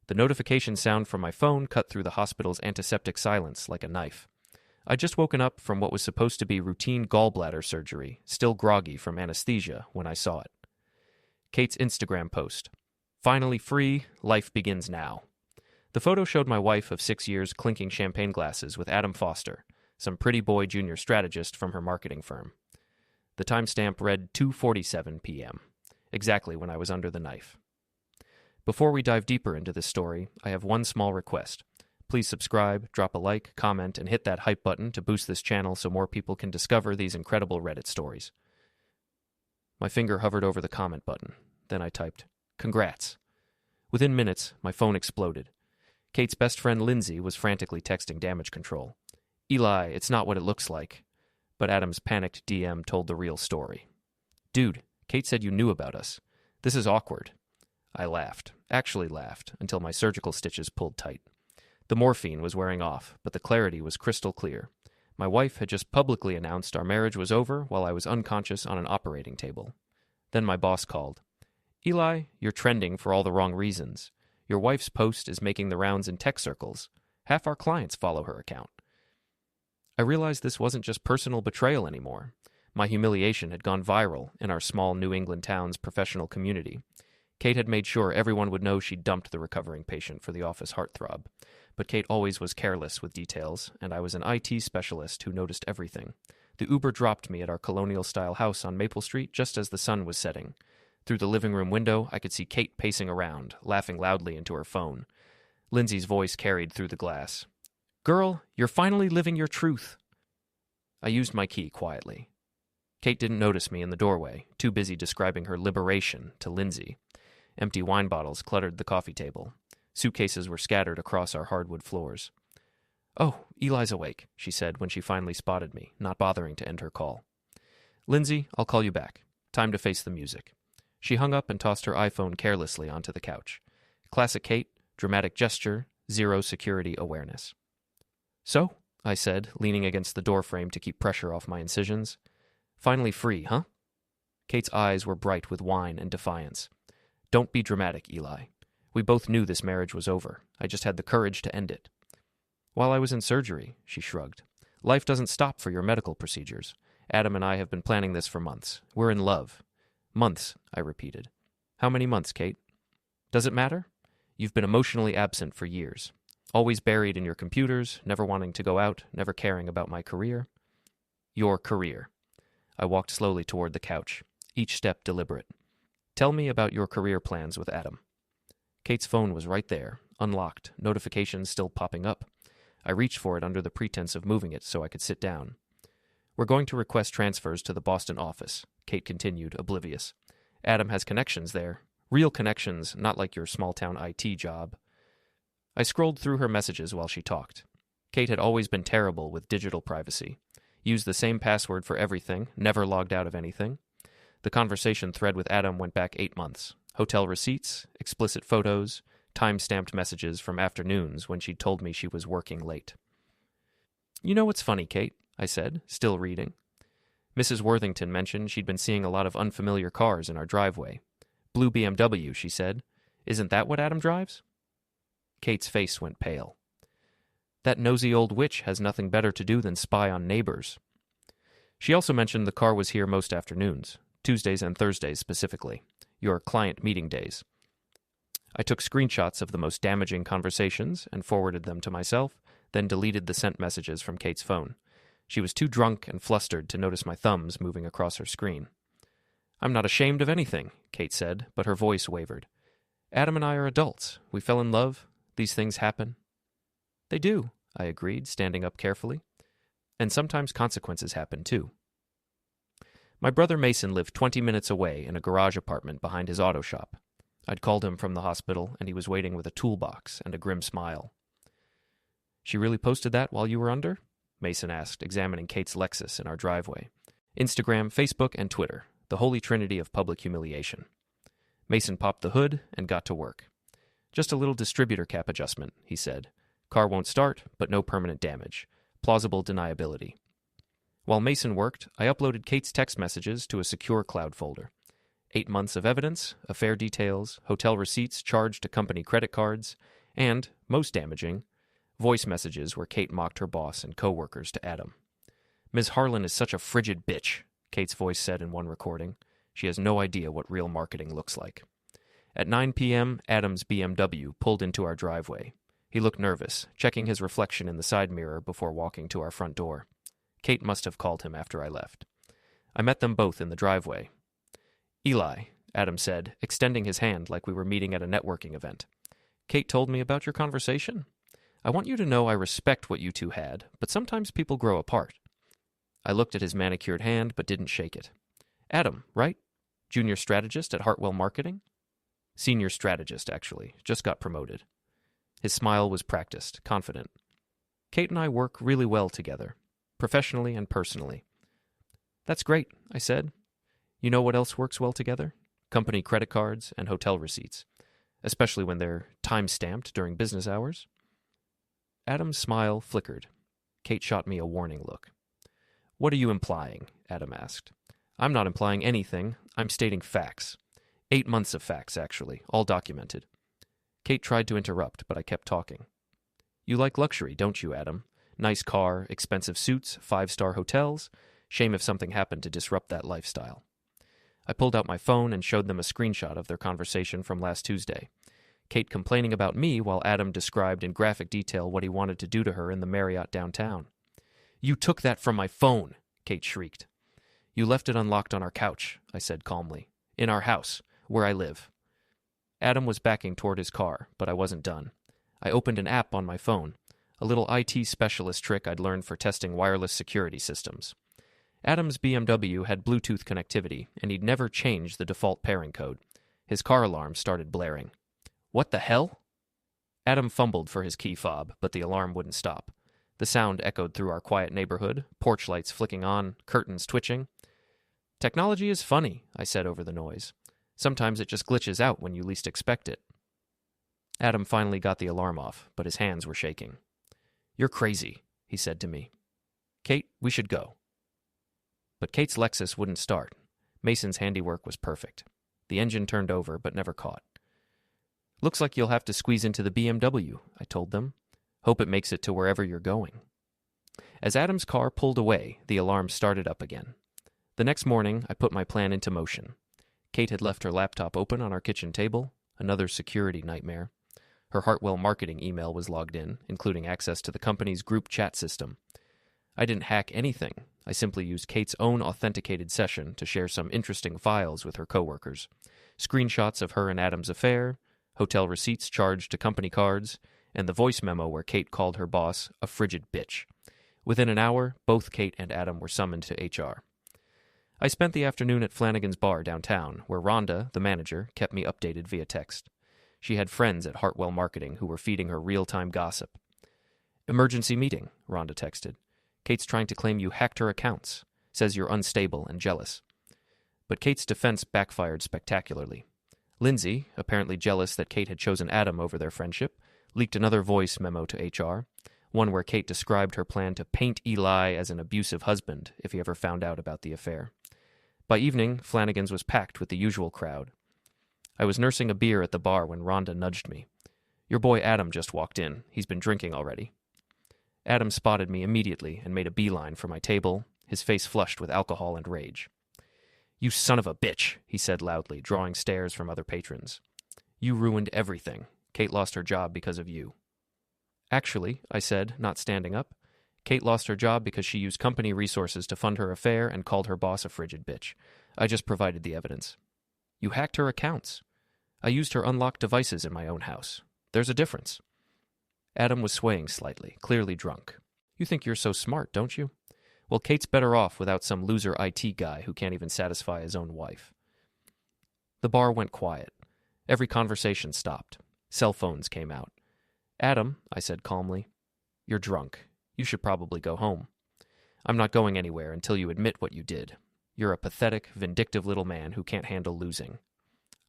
The notification sound from my phone cut through the hospital's antiseptic silence like a knife. I'd just woken up from what was supposed to be routine gallbladder surgery, still groggy from anesthesia, when I saw it. Kate's Instagram post. Finally free, life begins now. The photo showed my wife of 6 years clinking champagne glasses with Adam Foster, some pretty boy junior strategist from her marketing firm. The timestamp read 2:47 p.m., exactly when I was under the knife. Before we dive deeper into this story, I have one small request. Please subscribe, drop a like, comment, and hit that hype button to boost this channel so more people can discover these incredible Reddit stories. My finger hovered over the comment button. Then I typed, "Congrats." Within minutes, my phone exploded. Kate's best friend Lindsay was frantically texting damage control. "Eli, it's not what it looks like." But Adam's panicked DM told the real story. "Dude, Kate said you knew about us. This is awkward." I laughed, actually laughed, until my surgical stitches pulled tight. The morphine was wearing off, but the clarity was crystal clear. My wife had just publicly announced our marriage was over while I was unconscious on an operating table. Then my boss called. "Eli, you're trending for all the wrong reasons. Your wife's post is making the rounds in tech circles. Half our clients follow her account." I realized this wasn't just personal betrayal anymore. My humiliation had gone viral in our small New England town's professional community. Kate had made sure everyone would know she'd dumped the recovering patient for the office heartthrob. But Kate always was careless with details, and I was an IT specialist who noticed everything. The Uber dropped me at our colonial-style house on Maple Street just as the sun was setting. Through the living room window, I could see Kate pacing around, laughing loudly into her phone. Lindsay's voice carried through the glass. "Girl, you're finally living your truth." I used my key quietly. Kate didn't notice me in the doorway, too busy describing her liberation to Lindsay. Empty wine bottles cluttered the coffee table. Suitcases were scattered across our hardwood floors. "Oh, Eli's awake," she said when she finally spotted me, not bothering to end her call. "Lindsay, I'll call you back. Time to face the music." She hung up and tossed her iPhone carelessly onto the couch. Classic Kate, dramatic gesture, zero security awareness. "So?" I said, leaning against the doorframe to keep pressure off my incisions. "Finally free, huh?" Kate's eyes were bright with wine and defiance. "Don't be dramatic, Eli. We both knew this marriage was over. I just had the courage to end it." "While I was in surgery," she shrugged. "Life doesn't stop for your medical procedures. Adam and I have been planning this for months. We're in love." "Months," I repeated. "How many months, Kate?" "Does it matter? You've been emotionally absent for years. Always buried in your computers, never wanting to go out, never caring about my career." "Your career." I walked slowly toward the couch, each step deliberate. "Tell me about your career plans with Adam." Kate's phone was right there, unlocked, notifications still popping up. I reached for it under the pretense of moving it so I could sit down. "We're going to request transfers to the Boston office," Kate continued, oblivious. "Adam has connections there. Real connections, not like your small-town IT job." I scrolled through her messages while she talked. Kate had always been terrible with digital privacy. Used the same password for everything, never logged out of anything. The conversation thread with Adam went back 8 months. Hotel receipts, explicit photos, time-stamped messages from afternoons when she'd told me she was working late. "You know what's funny, Kate?" I said, still reading. "Mrs. Worthington mentioned she'd been seeing a lot of unfamiliar cars in our driveway. Blue BMW, she said. Isn't that what Adam drives?" Kate's face went pale. "That nosy old witch has nothing better to do than spy on neighbors." She also mentioned the car was here most afternoons, Tuesdays and Thursdays specifically, your client meeting days. I took screenshots of the most damaging conversations and forwarded them to myself, then deleted the sent messages from Kate's phone. She was too drunk and flustered to notice my thumbs moving across her screen. "I'm not ashamed of anything," Kate said, but her voice wavered. "Adam and I are adults. We fell in love. These things happen." "They do," I agreed, standing up carefully. "And sometimes consequences happen, too." My brother Mason lived 20 minutes away in a garage apartment behind his auto shop. I'd called him from the hospital, and he was waiting with a toolbox and a grim smile. "She really posted that while you were under?" Mason asked, examining Kate's Lexus in our driveway. "Instagram, Facebook, and Twitter, the holy trinity of public humiliation." Mason popped the hood and got to work. "Just a little distributor cap adjustment," he said. "Car won't start, but no permanent damage. Plausible deniability." While Mason worked, I uploaded Kate's text messages to a secure cloud folder. 8 months of evidence, affair details, hotel receipts charged to company credit cards, And, most damaging, voice messages where Kate mocked her boss and coworkers to Adam. "Ms. Harlan is such a frigid bitch," Kate's voice said in one recording. "She has no idea what real marketing looks like." At 9 p.m., Adam's BMW pulled into our driveway. He looked nervous, checking his reflection in the side mirror before walking to our front door. Kate must have called him after I left. I met them both in the driveway. "Eli," Adam said, extending his hand like we were meeting at a networking event. "Kate told me about your conversation. I want you to know I respect what you two had, but sometimes people grow apart." I looked at his manicured hand but didn't shake it. "Adam, right? Junior strategist at Hartwell Marketing?" "Senior strategist, actually. Just got promoted." His smile was practiced, confident. "Kate and I work really well together, professionally and personally." "That's great," I said. "You know what else works well together? Company credit cards and hotel receipts, especially when they're time-stamped during business hours." Adam's smile flickered. Kate shot me a warning look. "What are you implying?" Adam asked. "I'm not implying anything. I'm stating facts. 8 months of facts, actually, all documented." Kate tried to interrupt, but I kept talking. "You like luxury, don't you, Adam? Nice car, expensive suits, 5-star hotels. Shame if something happened to disrupt that lifestyle." I pulled out my phone and showed them a screenshot of their conversation from last Tuesday. Kate complaining about me while Adam described in graphic detail what he wanted to do to her in the Marriott downtown. "You took that from my phone," Kate shrieked. "You left it unlocked on our couch," I said calmly. "In our house, where I live." Adam was backing toward his car, but I wasn't done. I opened an app on my phone, a little IT specialist trick I'd learned for testing wireless security systems. Adam's BMW had Bluetooth connectivity, and he'd never changed the default pairing code. His car alarm started blaring. "What the hell?" Adam fumbled for his key fob, but the alarm wouldn't stop. The sound echoed through our quiet neighborhood, porch lights flicking on, curtains twitching. "Technology is funny," I said over the noise. "Sometimes it just glitches out when you least expect it." Adam finally got the alarm off, but his hands were shaking. "You're crazy," he said to me. "Kate, we should go." But Kate's Lexus wouldn't start. Mason's handiwork was perfect. The engine turned over, but never caught. "Looks like you'll have to squeeze into the BMW," I told them. "Hope it makes it to wherever you're going." As Adam's car pulled away, the alarm started up again. The next morning, I put my plan into motion. Kate had left her laptop open on our kitchen table, another security nightmare. Her Hartwell Marketing email was logged in, including access to the company's group chat system. I didn't hack anything. I simply used Kate's own authenticated session to share some interesting files with her coworkers. Screenshots of her and Adam's affair, hotel receipts charged to company cards, and the voice memo where Kate called her boss a frigid bitch. Within an hour, both Kate and Adam were summoned to HR. I spent the afternoon at Flanagan's bar downtown, where Rhonda, the manager, kept me updated via text. She had friends at Hartwell Marketing who were feeding her real-time gossip. "Emergency meeting," Rhonda texted. "Kate's trying to claim you hacked her accounts. Says you're unstable and jealous." But Kate's defense backfired spectacularly. Lindsay, apparently jealous that Kate had chosen Adam over their friendship, leaked another voice memo to HR, one where Kate described her plan to paint Eli as an abusive husband if he ever found out about the affair. By evening, Flanagan's was packed with the usual crowd. I was nursing a beer at the bar when Rhonda nudged me. "Your boy Adam just walked in. He's been drinking already." Adam spotted me immediately and made a beeline for my table, his face flushed with alcohol and rage. "You son of a bitch," he said loudly, drawing stares from other patrons. "You ruined everything. Kate lost her job because of you." "Actually," I said, not standing up, "Kate lost her job because she used company resources to fund her affair and called her boss a frigid bitch. I just provided the evidence." "You hacked her accounts." "I used her unlocked devices in my own house. There's a difference." Adam was swaying slightly, clearly drunk. "You think you're so smart, don't you? Well, Kate's better off without some loser IT guy who can't even satisfy his own wife." The bar went quiet. Every conversation stopped. Cell phones came out. "Adam," I said calmly, "you're drunk. You should probably go home. I'm not going anywhere until you admit what you did. You're a pathetic, vindictive little man who can't handle losing."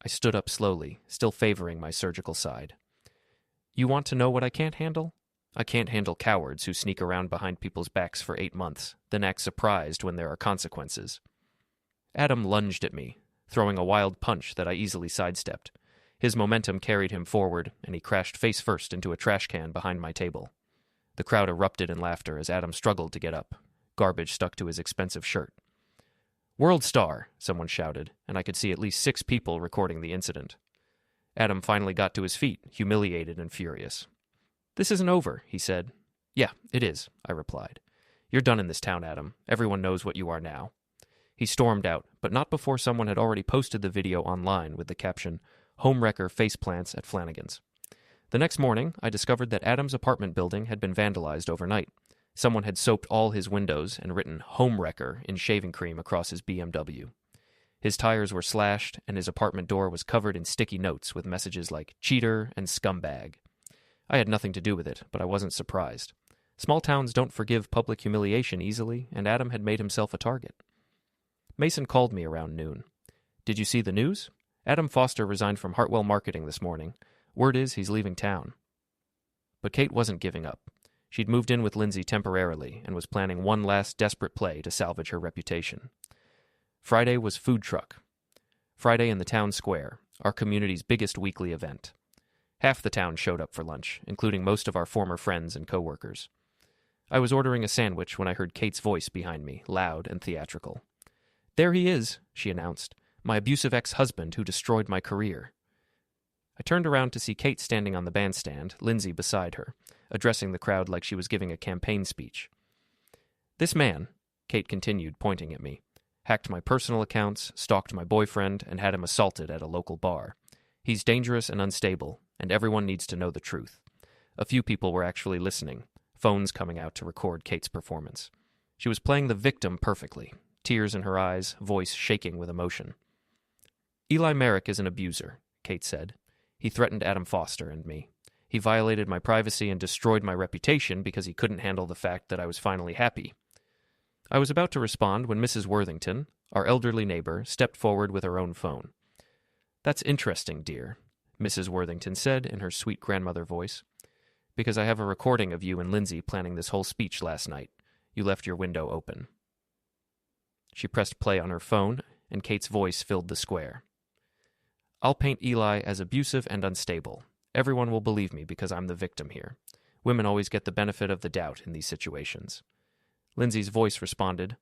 I stood up slowly, still favoring my surgical side. "You want to know what I can't handle? I can't handle cowards who sneak around behind people's backs for 8 months, then act surprised when there are consequences." Adam lunged at me, throwing a wild punch that I easily sidestepped. His momentum carried him forward, and he crashed face first into a trash can behind my table. The crowd erupted in laughter as Adam struggled to get up. Garbage stuck to his expensive shirt. "World star!" someone shouted, and I could see at least 6 people recording the incident. Adam finally got to his feet, humiliated and furious. "This isn't over," he said. "Yeah, it is," I replied. "You're done in this town, Adam. Everyone knows what you are now." He stormed out, but not before someone had already posted the video online with the caption, "Homewrecker faceplants at Flanagan's." The next morning, I discovered that Adam's apartment building had been vandalized overnight. Someone had soaped all his windows and written "Homewrecker" in shaving cream across his BMW. His tires were slashed, and his apartment door was covered in sticky notes with messages like "cheater" and "scumbag." I had nothing to do with it, but I wasn't surprised. Small towns don't forgive public humiliation easily, and Adam had made himself a target. Mason called me around noon. "Did you see the news? Adam Foster resigned from Hartwell Marketing this morning. Word is he's leaving town." But Kate wasn't giving up. She'd moved in with Lindsay temporarily and was planning one last desperate play to salvage her reputation. Friday was food truck. Friday in the town square, our community's biggest weekly event. Half the town showed up for lunch, including most of our former friends and coworkers. I was ordering a sandwich when I heard Kate's voice behind me, loud and theatrical. "There he is," she announced, "my abusive ex-husband who destroyed my career." I turned around to see Kate standing on the bandstand, Lindsay beside her, addressing the crowd like she was giving a campaign speech. "This man," Kate continued, pointing at me, "hacked my personal accounts, stalked my boyfriend, and had him assaulted at a local bar. He's dangerous and unstable, and everyone needs to know the truth." A few people were actually listening, phones coming out to record Kate's performance. She was playing the victim perfectly, tears in her eyes, voice shaking with emotion. "Eli Merrick is an abuser," Kate said. "He threatened Adam Foster and me. He violated my privacy and destroyed my reputation because he couldn't handle the fact that I was finally happy." I was about to respond when Mrs. Worthington, our elderly neighbor, stepped forward with her own phone. "That's interesting, dear," Mrs. Worthington said in her sweet grandmother voice, "because I have a recording of you and Lindsay planning this whole speech last night. You left your window open." She pressed play on her phone, and Kate's voice filled the square. "I'll paint Eli as abusive and unstable. Everyone will believe me because I'm the victim here. Women always get the benefit of the doubt in these situations." Lindsay's voice responded,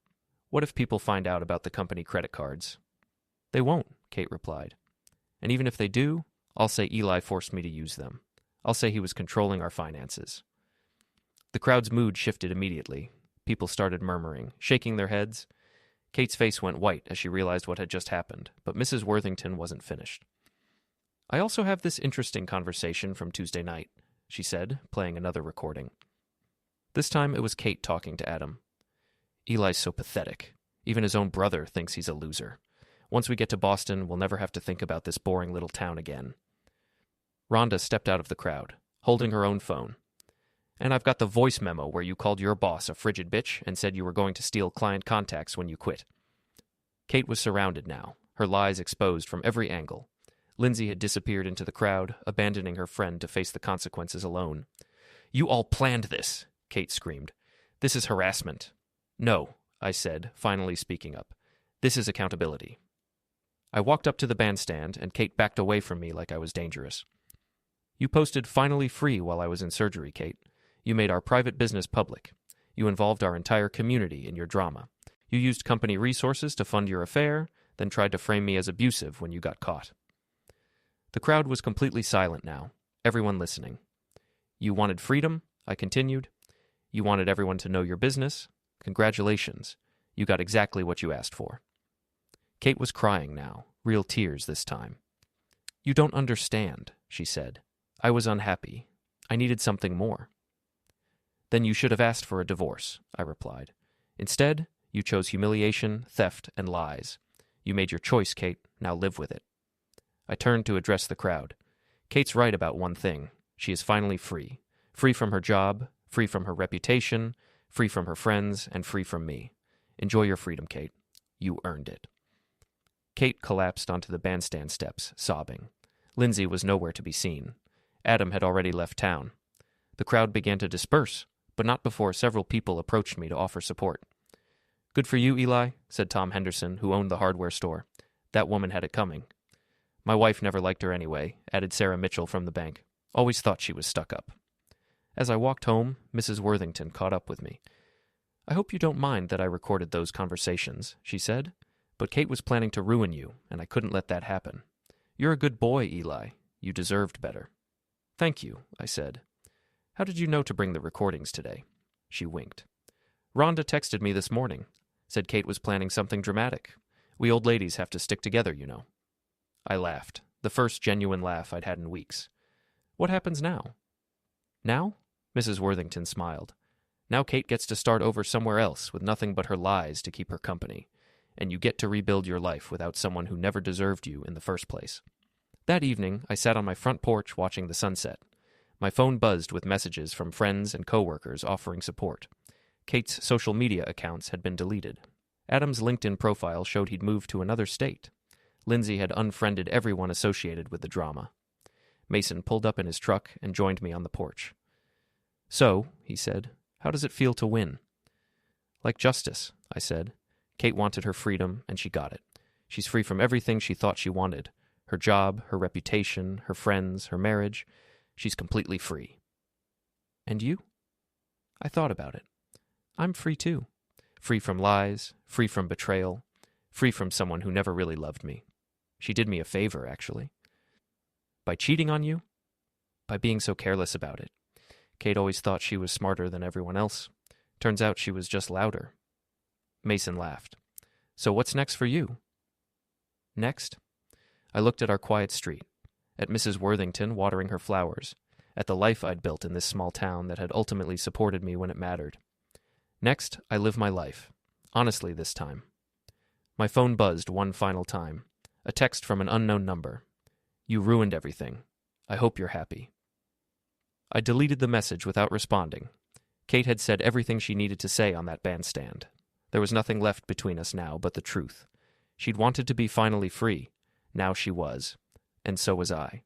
"What if people find out about the company credit cards?" "They won't," Kate replied. "And even if they do, I'll say Eli forced me to use them. I'll say he was controlling our finances." The crowd's mood shifted immediately. People started murmuring, shaking their heads. Kate's face went white as she realized what had just happened, but Mrs. Worthington wasn't finished. "I also have this interesting conversation from Tuesday night," she said, playing another recording. This time it was Kate talking to Adam. "Eli's so pathetic. Even his own brother thinks he's a loser. Once we get to Boston, we'll never have to think about this boring little town again." Rhonda stepped out of the crowd, holding her own phone. "And I've got the voice memo where you called your boss a frigid bitch and said you were going to steal client contacts when you quit." Kate was surrounded now, her lies exposed from every angle. Lindsay had disappeared into the crowd, abandoning her friend to face the consequences alone. "You all planned this," Kate screamed. "This is harassment." "No," I said, finally speaking up. "This is accountability." I walked up to the bandstand, and Kate backed away from me like I was dangerous. "You posted 'finally free' while I was in surgery, Kate. You made our private business public. You involved our entire community in your drama. You used company resources to fund your affair, then tried to frame me as abusive when you got caught." The crowd was completely silent now, everyone listening. "You wanted freedom," I continued. "You wanted everyone to know your business. Congratulations. You got exactly what you asked for." Kate was crying now, real tears this time. "You don't understand," she said. "I was unhappy. I needed something more." "Then you should have asked for a divorce," I replied. "Instead, you chose humiliation, theft, and lies. You made your choice, Kate. Now live with it." I turned to address the crowd. "Kate's right about one thing. She is finally free. Free from her job, free from her reputation, free from her friends, and free from me. Enjoy your freedom, Kate. You earned it." Kate collapsed onto the bandstand steps, sobbing. Lindsay was nowhere to be seen. Adam had already left town. The crowd began to disperse, but not before several people approached me to offer support. "Good for you, Eli," said Tom Henderson, who owned the hardware store. "That woman had it coming." My wife never liked her anyway, added Sarah Mitchell from the bank. Always thought she was stuck up. As I walked home, Mrs. Worthington caught up with me. I hope you don't mind that I recorded those conversations, she said, but Kate was planning to ruin you, and I couldn't let that happen. You're a good boy, Eli. You deserved better. Thank you, I said. How did you know to bring the recordings today? She winked. Rhonda texted me this morning. Said Kate was planning something dramatic. We old ladies have to stick together, you know. I laughed, the first genuine laugh I'd had in weeks. What happens now? Now? Mrs. Worthington smiled. Now Kate gets to start over somewhere else with nothing but her lies to keep her company, and you get to rebuild your life without someone who never deserved you in the first place. That evening, I sat on my front porch watching the sunset. My phone buzzed with messages from friends and coworkers offering support. Kate's social media accounts had been deleted. Adam's LinkedIn profile showed he'd moved to another state. Lindsay had unfriended everyone associated with the drama. Mason pulled up in his truck and joined me on the porch. So, he said, how does it feel to win? Like justice, I said. Kate wanted her freedom, and she got it. She's free from everything she thought she wanted. Her job, her reputation, her friends, her marriage. She's completely free. And you? I thought about it. I'm free too. Free from lies, free from betrayal, free from someone who never really loved me. She did me a favor, actually. By cheating on you? By being so careless about it. Kate always thought she was smarter than everyone else. Turns out she was just louder. Mason laughed. So what's next for you? Next? I looked at our quiet street, at Mrs. Worthington watering her flowers, at the life I'd built in this small town that had ultimately supported me when it mattered. Next, I live my life. Honestly this time. My phone buzzed one final time. A text from an unknown number. You ruined everything. I hope you're happy. I deleted the message without responding. Kate had said everything she needed to say on that bandstand. There was nothing left between us now but the truth. She'd wanted to be finally free. Now she was. And so was I.